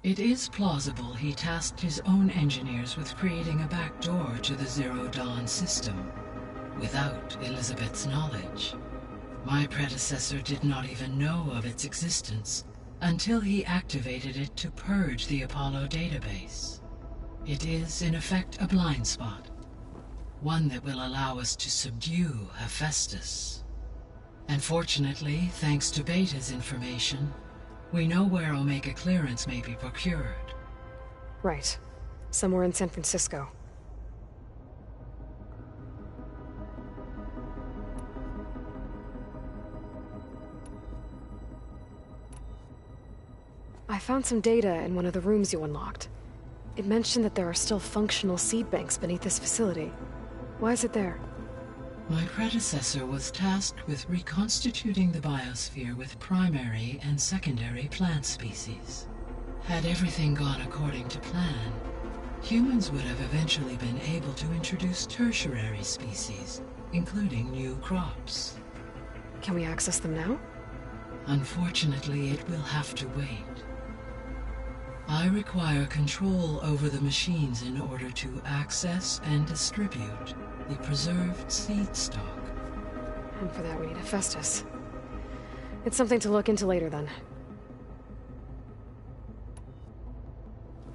It is plausible he tasked his own engineers with creating a back door to the Zero Dawn system, without Elizabeth's knowledge. My predecessor did not even know of its existence until he activated it to purge the Apollo database. It is, in effect, a blind spot, one that will allow us to subdue Hephaestus. And fortunately, thanks to Beta's information, we know where Omega clearance may be procured. Right. Somewhere in San Francisco. I found some data in one of the rooms you unlocked. It mentioned that there are still functional seed banks beneath this facility. Why is it there? My predecessor was tasked with reconstituting the biosphere with primary and secondary plant species. Had everything gone according to plan, humans would have eventually been able to introduce tertiary species, including new crops. Can we access them now? Unfortunately, it will have to wait. I require control over the machines in order to access and distribute the preserved seed stock. And for that we need Hephaestus. It's something to look into later then.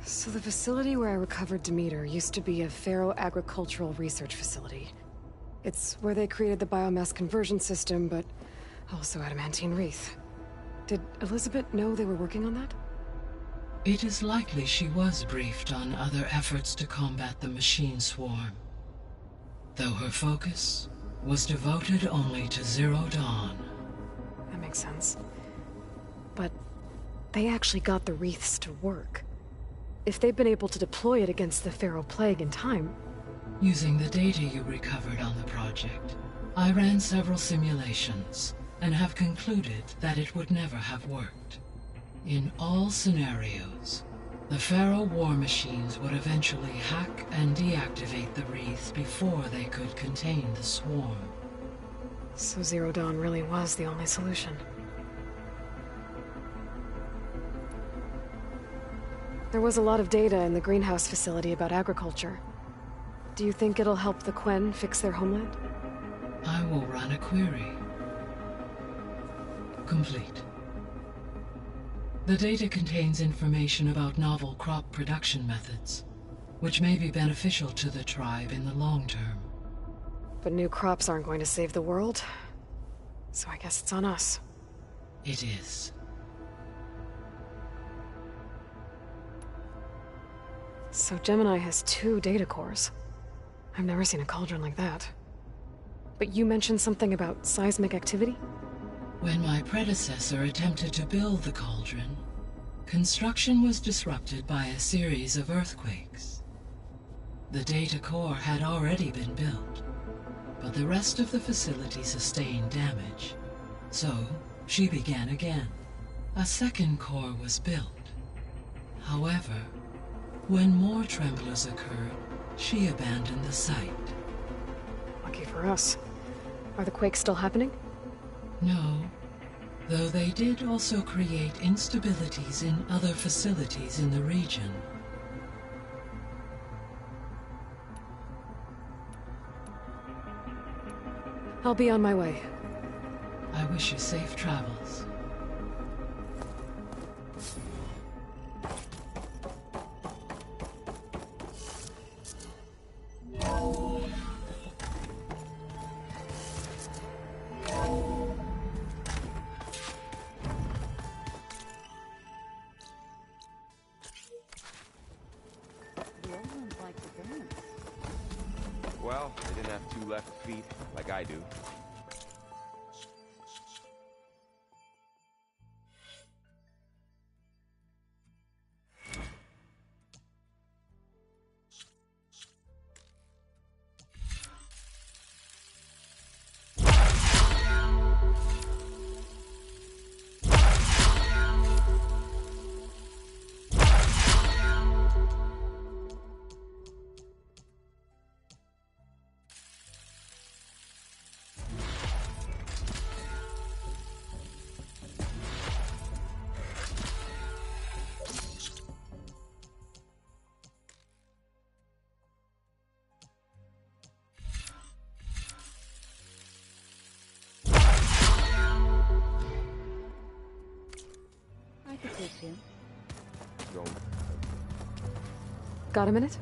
So the facility where I recovered Demeter used to be a Pharaoh-agricultural research facility. It's where they created the biomass conversion system, but also adamantine wreath. Did Elizabeth know they were working on that? It is likely she was briefed on other efforts to combat the machine swarm, though her focus was devoted only to Zero Dawn. That makes sense. But they actually got the wreaths to work. If they've been able to deploy it against the Pharaoh Plague in time... Using the data you recovered on the project, I ran several simulations and have concluded that it would never have worked. In all scenarios, the Pharaoh war machines would eventually hack and deactivate the wreath before they could contain the swarm. So Zero Dawn really was the only solution. There was a lot of data in the greenhouse facility about agriculture. Do you think it'll help the Quen fix their homeland? I will run a query. Complete. The data contains information about novel crop production methods, which may be beneficial to the tribe in the long term. But new crops aren't going to save the world, so I guess it's on us. It is. So Gemini has 2 data cores. I've never seen a cauldron like that. But you mentioned something about seismic activity? When my predecessor attempted to build the cauldron, construction was disrupted by a series of earthquakes. The data core had already been built, but the rest of the facility sustained damage. So, she began again. A second core was built. However, when more tremblers occurred, she abandoned the site. Lucky for us. Are the quakes still happening? No, though they did also create instabilities in other facilities in the region. I'll be on my way. I wish you safe travels. Well, they didn't have 2 left feet, like I do. misión. Go. Got a minute?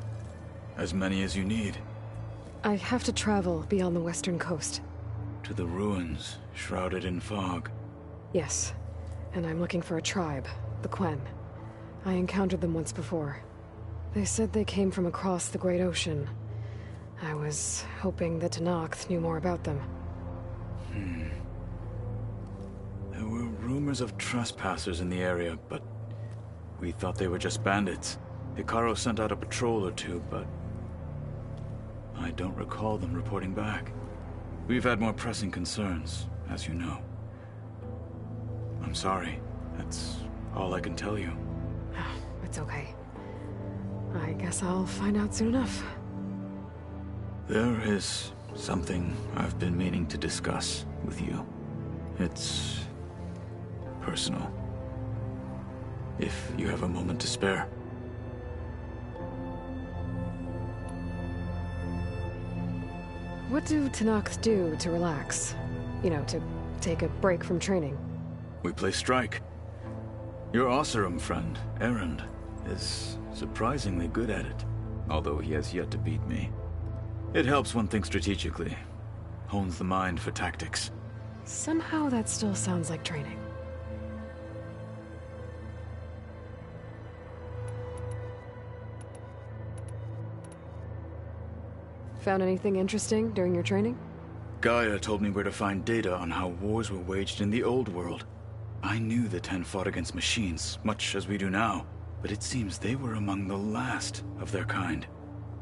As many as you need. I have to travel beyond the western coast. To the ruins, shrouded in fog. Yes, and I'm looking for a tribe, the Quen. I encountered them once before. They said they came from across the Great Ocean. I was hoping that Tenakth knew more about them. There were rumors of trespassers in the area, but we thought they were just bandits. Hikaru sent out a patrol or two, but I don't recall them reporting back. We've had more pressing concerns, as you know. I'm sorry. That's all I can tell you. It's okay. I guess I'll find out soon enough. There is something I've been meaning to discuss with you. It's personal. If you have a moment to spare. What do Tenakth do to relax? You know, to take a break from training? We play strike. Your Oseram friend, Erend, is surprisingly good at it, although he has yet to beat me. It helps one think strategically, hones the mind for tactics. Somehow that still sounds like training. Found anything interesting during your training? Gaia told me where to find data on how wars were waged in the old world. I knew the Ten fought against machines, much as we do now, but it seems they were among the last of their kind.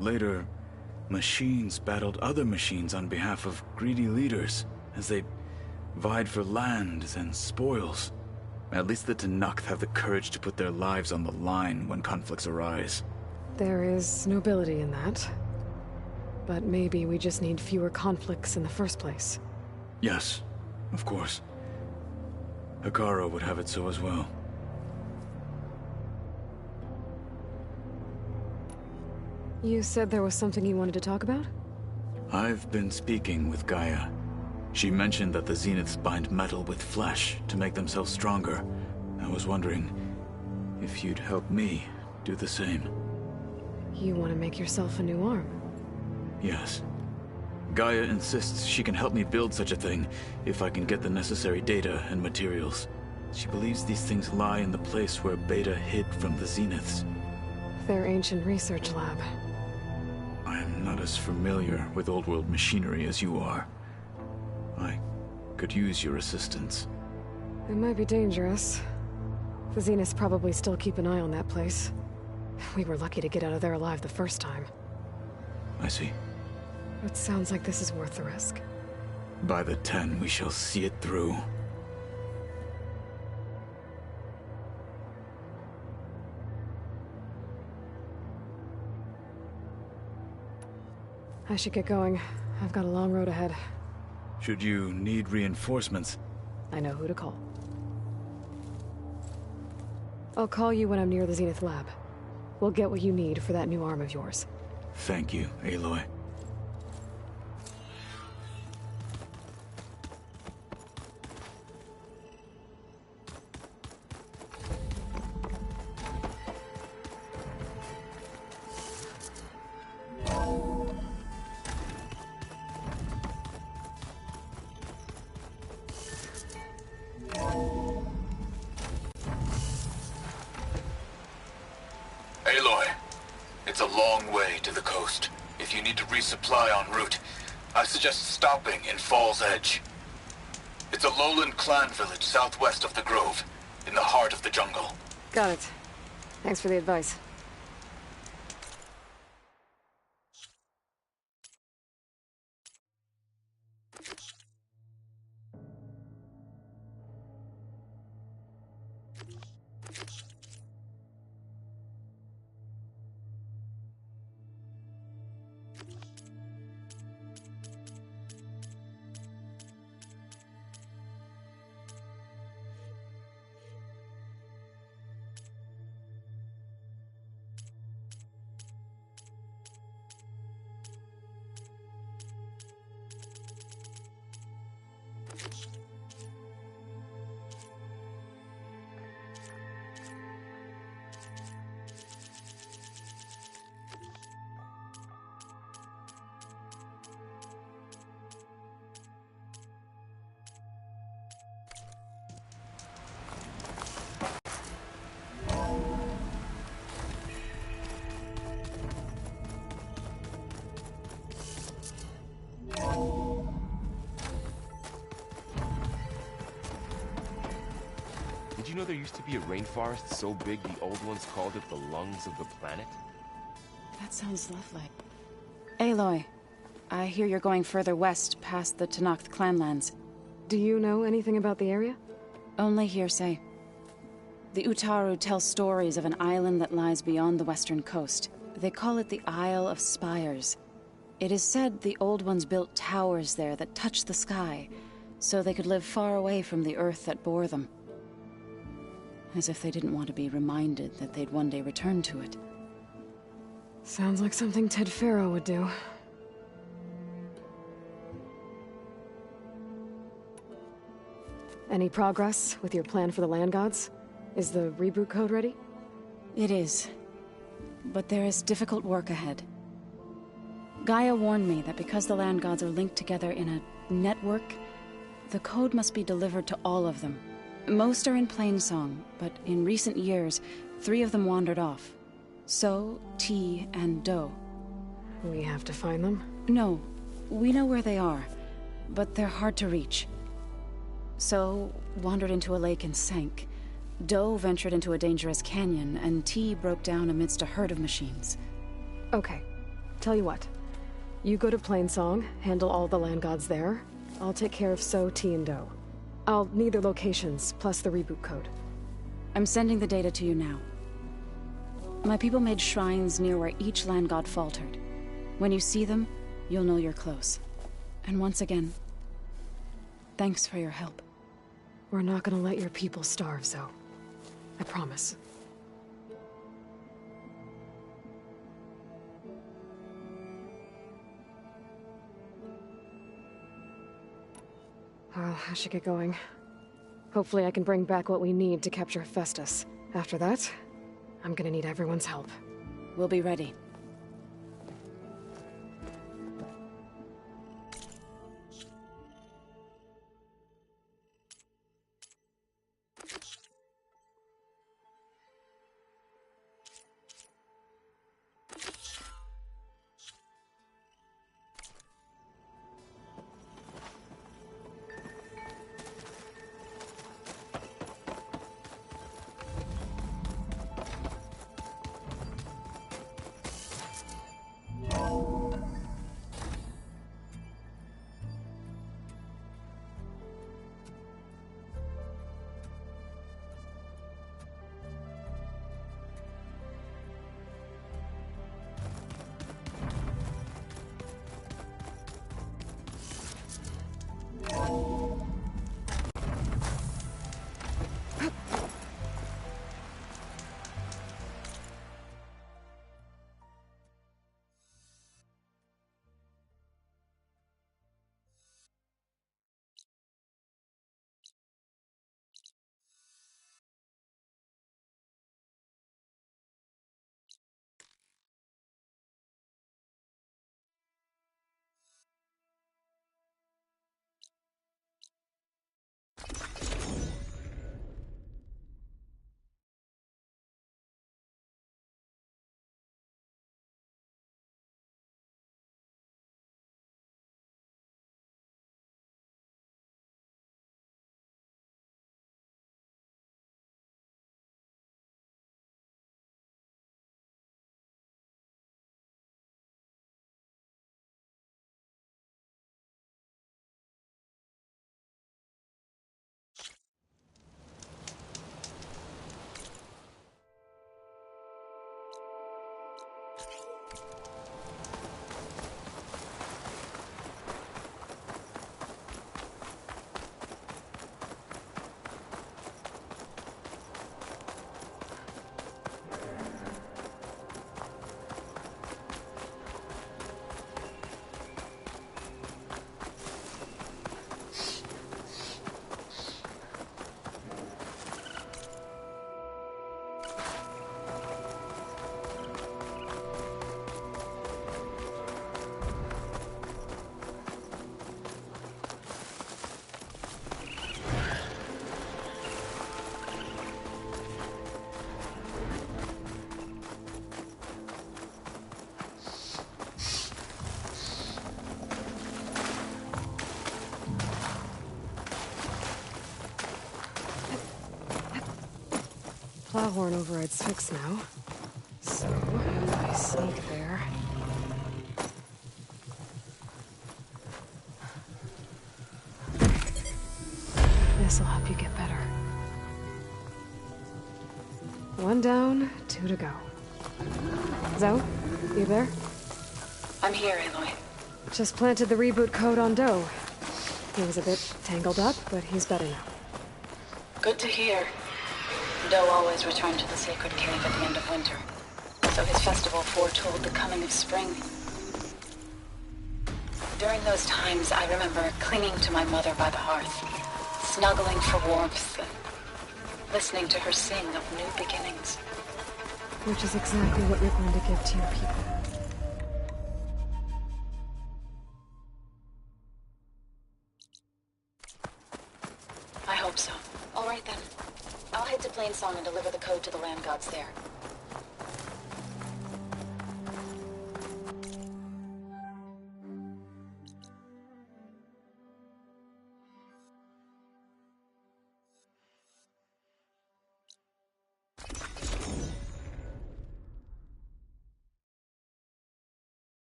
Later, machines battled other machines on behalf of greedy leaders, as they vied for lands and spoils. At least the Tenakth have the courage to put their lives on the line when conflicts arise. There is nobility in that. But maybe we just need fewer conflicts in the first place. Yes, of course. Hikaru would have it so as well. You said there was something you wanted to talk about? I've been speaking with Gaia. She mentioned that the Zeniths bind metal with flesh to make themselves stronger. I was wondering if you'd help me do the same. You want to make yourself a new arm? Yes. Gaia insists she can help me build such a thing if I can get the necessary data and materials. She believes these things lie in the place where Beta hid from the Zeniths. Their ancient research lab. I am not as familiar with old-world machinery as you are. I could use your assistance. It might be dangerous. The Zeniths probably still keep an eye on that place. We were lucky to get out of there alive the first time. I see. It sounds like this is worth the risk. By the 10, we shall see it through. I should get going. I've got a long road ahead. Should you need reinforcements? I know who to call. I'll call you when I'm near the Zenith lab. We'll get what you need for that new arm of yours. Thank you, Aloy. Aloy, it's a long way to the coast. If you need to resupply en route, I suggest stopping in Fall's Edge. It's a lowland clan village southwest of the Grove, in the heart of the jungle. Got it. Thanks for the advice. Did you know there used to be a rainforest so big the old ones called it the lungs of the planet? That sounds lovely. Aloy, I hear you're going further west past the Tenakth clanlands. Do you know anything about the area? Only hearsay. The Utaru tell stories of an island that lies beyond the western coast. They call it the Isle of Spires. It is said the Old Ones built towers there that touch the sky, so they could live far away from the earth that bore them. As if they didn't want to be reminded that they'd one day return to it. Sounds like something Ted Faro would do. Any progress with your plan for the land gods? Is the reboot code ready? It is. But there is difficult work ahead. Gaia warned me that because the land gods are linked together in a network, the code must be delivered to all of them. Most are in Plainsong, but in recent years, 3 of them wandered off. So, T, and Do. We have to find them? No, we know where they are, but they're hard to reach. So, wandered into a lake and sank. Do ventured into a dangerous canyon, and T broke down amidst a herd of machines. Okay. Tell you what. You go to Plainsong, handle all the land gods there. I'll take care of So, T, and Do. I'll need their locations, plus the reboot code. I'm sending the data to you now. My people made shrines near where each land god faltered. When you see them, you'll know you're close. And once again, thanks for your help. We're not gonna let your people starve, Zo. I promise. Well, I should get going. Hopefully I can bring back what we need to capture Festus. After that, I'm gonna need everyone's help. We'll be ready. Plowhorn override's fixed now. So, if I sneak there... This'll help you get better. One down, two to go. Zoe, you there? I'm here, Aloy. Just planted the reboot code on Doe. He was a bit tangled up, but he's better now. Good to hear. Doe always returned to the sacred cave at the end of winter, so his festival foretold the coming of spring. During those times, I remember clinging to my mother by the hearth, snuggling for warmth, and listening to her sing of new beginnings. Which is exactly what you're going to give to your people. I hope so. All right then. I'll head to Plainsong and deliver the code to the land gods there.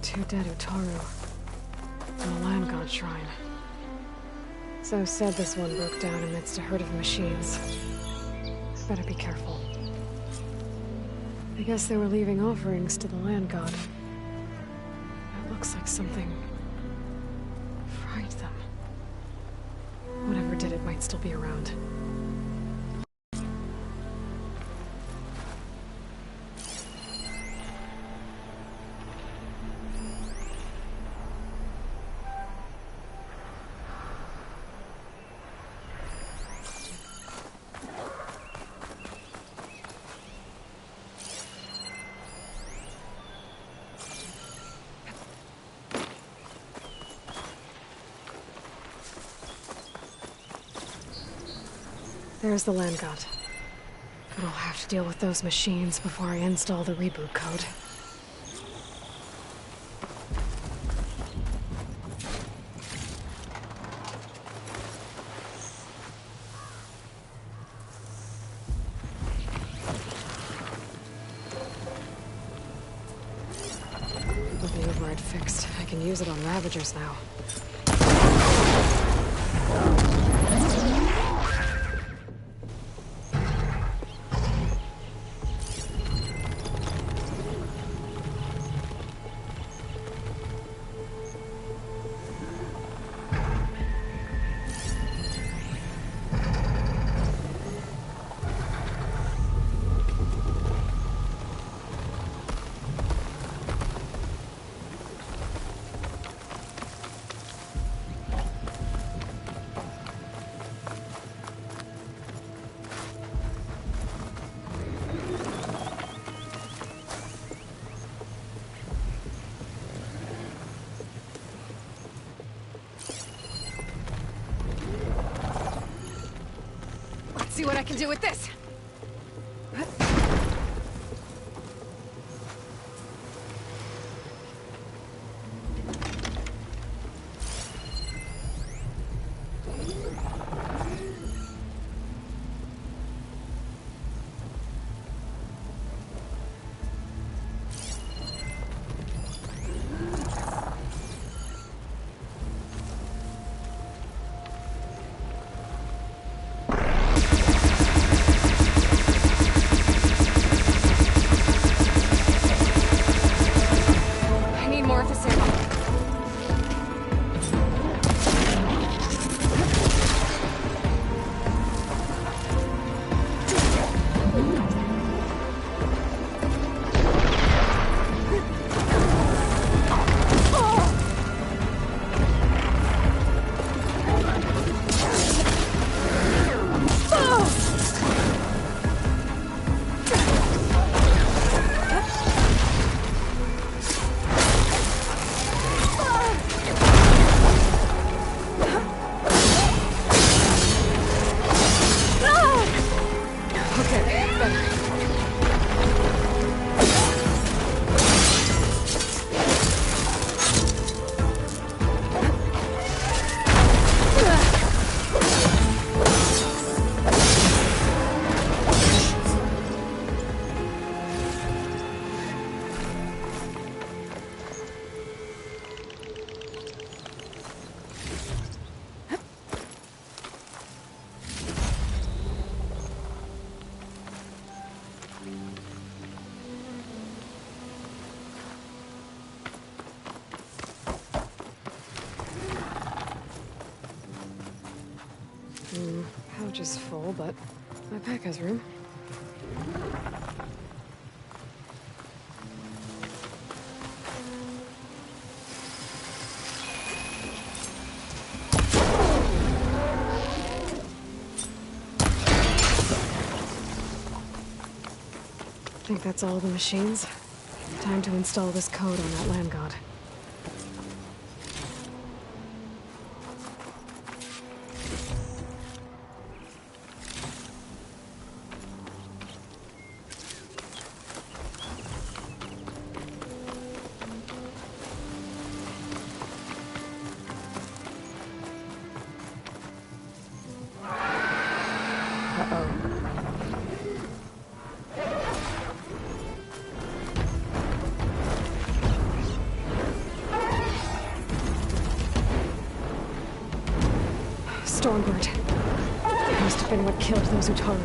Two dead Utaru. And a land god shrine. Zoe said this one broke down amidst a herd of machines. I better be careful. I guess they were leaving offerings to the land god. It looks like something fried them. Whatever did it might still be around. There's the land god. But I'll have to deal with those machines before I install the reboot code. With the override fixed, I can use it on Ravagers now. See what I can do with this! full, but my pack has room. I think that's all the machines. Time to install this code on that land god. Stormbird. It must have been what killed those Utaru.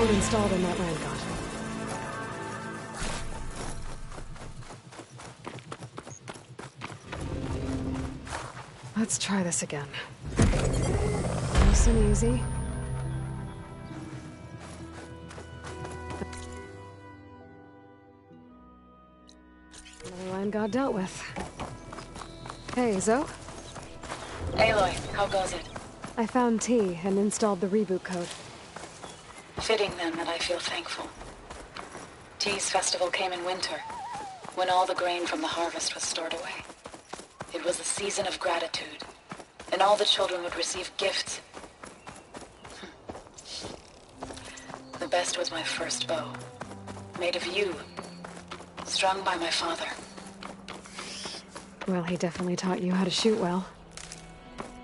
Installed in that land god. Let's try this again. Nice and easy. Another land god dealt with. Hey, Zo. Aloy, how goes it? I found T and installed the reboot code. Fitting then that I feel thankful. T's festival came in winter, when all the grain from the harvest was stored away. It was a season of gratitude, and all the children would receive gifts. The best was my first bow, made of yew, strung by my father. Well, he definitely taught you how to shoot well.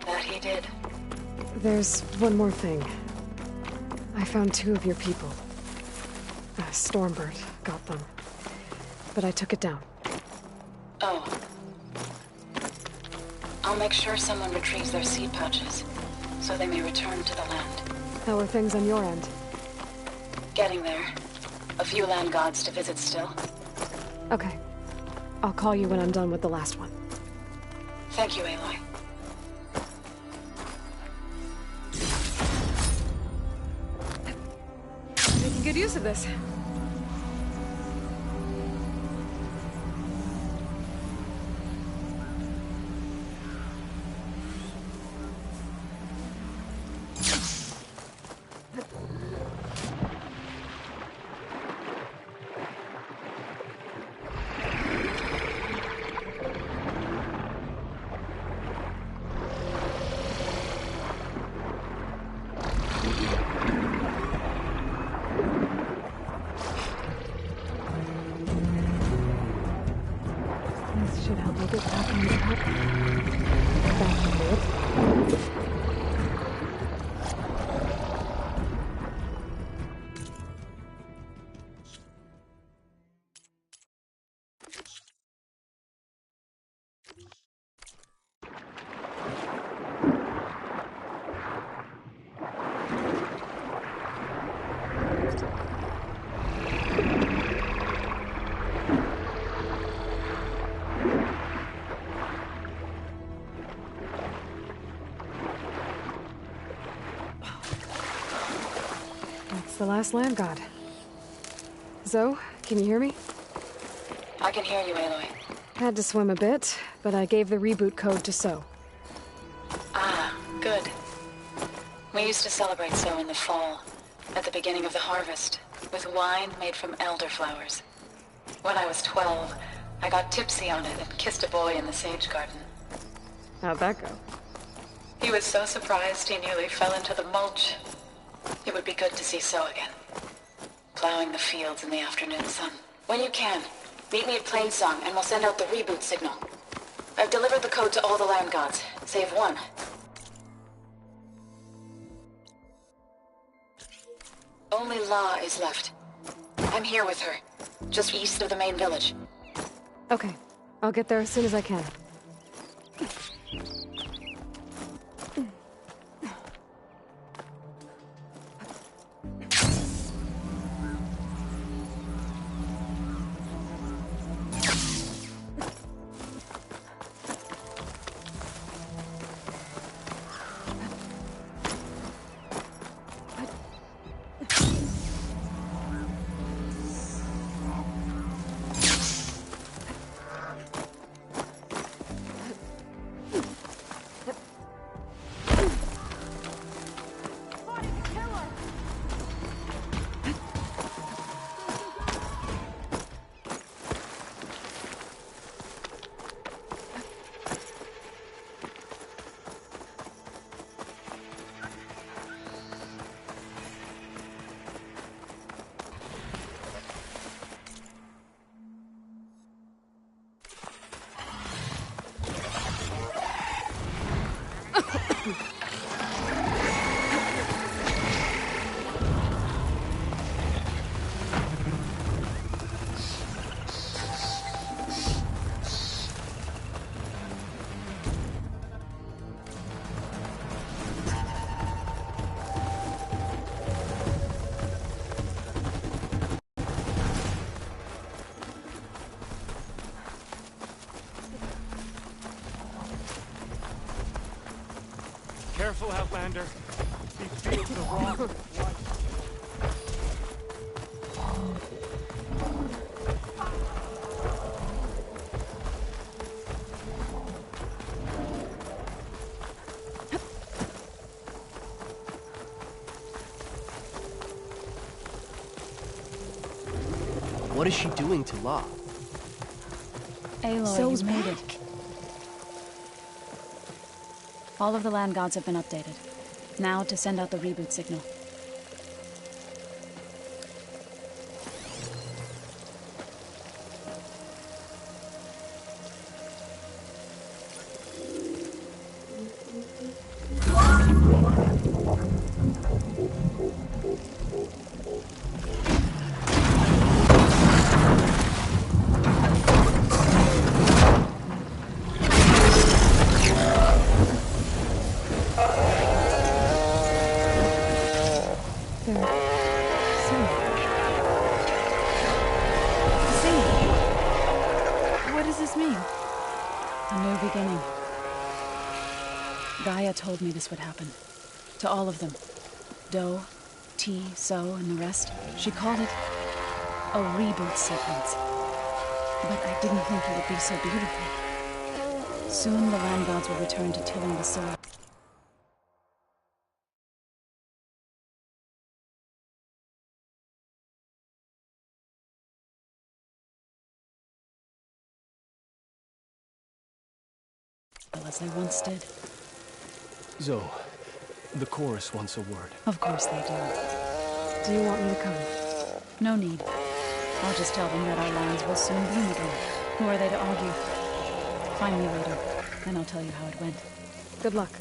That he did. There's one more thing. I found 2 of your people. Stormbird got them. But I took it down. Oh. I'll make sure someone retrieves their seed pouches, so they may return to the land. How are things on your end? Getting there. A few land gods to visit still. Okay. I'll call you when I'm done with the last one. Thank you, Aloy. Making good use of this. This should help me get back on track. That should do it. That's the last land god. Zoe, can you hear me? I can hear you, Aloy. Had to swim a bit, but I gave the reboot code to So. Ah, good. We used to celebrate so in the fall, at the beginning of the harvest, with wine made from elderflowers. When I was 12, I got tipsy on it and kissed a boy in the sage garden. How'd that go? He was so surprised he nearly fell into the mulch. It would be good to see So again. Plowing the fields in the afternoon sun. When you can, meet me at Plainsong and we'll send out the reboot signal. I've delivered the code to all the land gods, save one. Only La is left. I'm here with her, just east of the main village. Okay. I'll get there as soon as I can. Careful, Outlander. These fields are wrong. What is she doing to La? Aloy, So's you made back. it. All of the land gods have been updated. Now to send out the reboot signal. A new beginning. Gaia told me this would happen. To all of them. Do, T, So, and the rest. She called it a reboot sequence. But I didn't think it would be so beautiful. Soon the land gods will return to tilling the soil. As they once did. Zoe, the chorus wants a word. Of course they do. Do you want me to come? No need. I'll just tell them that our lands will soon bloom again. Who are they to argue? Find me later, and I'll tell you how it went. Good luck.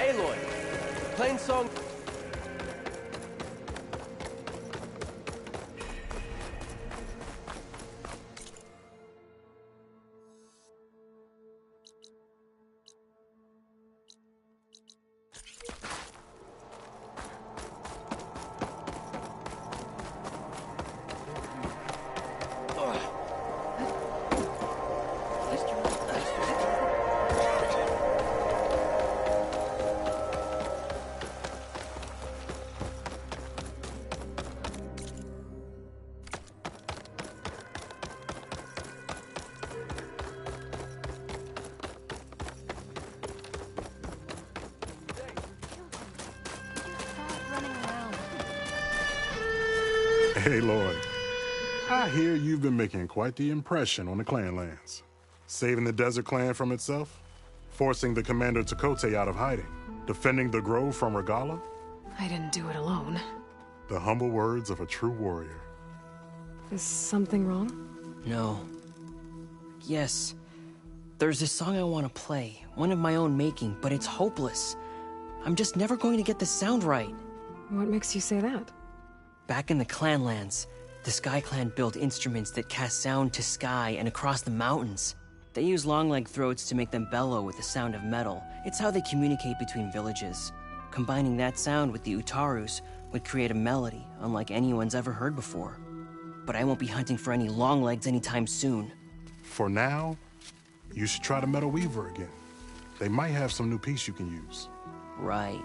Aloy, playing song. Hey, Lloyd. I hear you've been making quite the impression on the clan lands. Saving the desert clan from itself, forcing the commander Takote out of hiding, defending the grove from Regala. I didn't do it alone. The humble words of a true warrior. Is something wrong? No. Yes. There's this song I want to play, one of my own making, but it's hopeless. I'm just never going to get the sound right. What makes you say that? Back in the Clanlands, the Sky Clan built instruments that cast sound to sky and across the mountains. They use long-leg throats to make them bellow with the sound of metal. It's how they communicate between villages. Combining that sound with the Utarus would create a melody unlike anyone's ever heard before. But I won't be hunting for any longlegs anytime soon. For now, you should try the Metal Weaver again. They might have some new piece you can use. Right.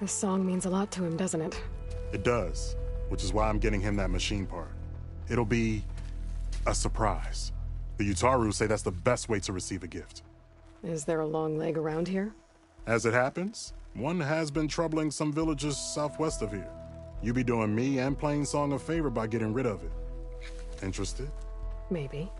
This song means a lot to him, doesn't it? It does, which is why I'm getting him that machine part. It'll be a surprise. The Utaru say that's the best way to receive a gift. Is there a long leg around here? As it happens, one has been troubling some villages southwest of here. You be doing me and Plainsong a favor by getting rid of it. Interested? Maybe.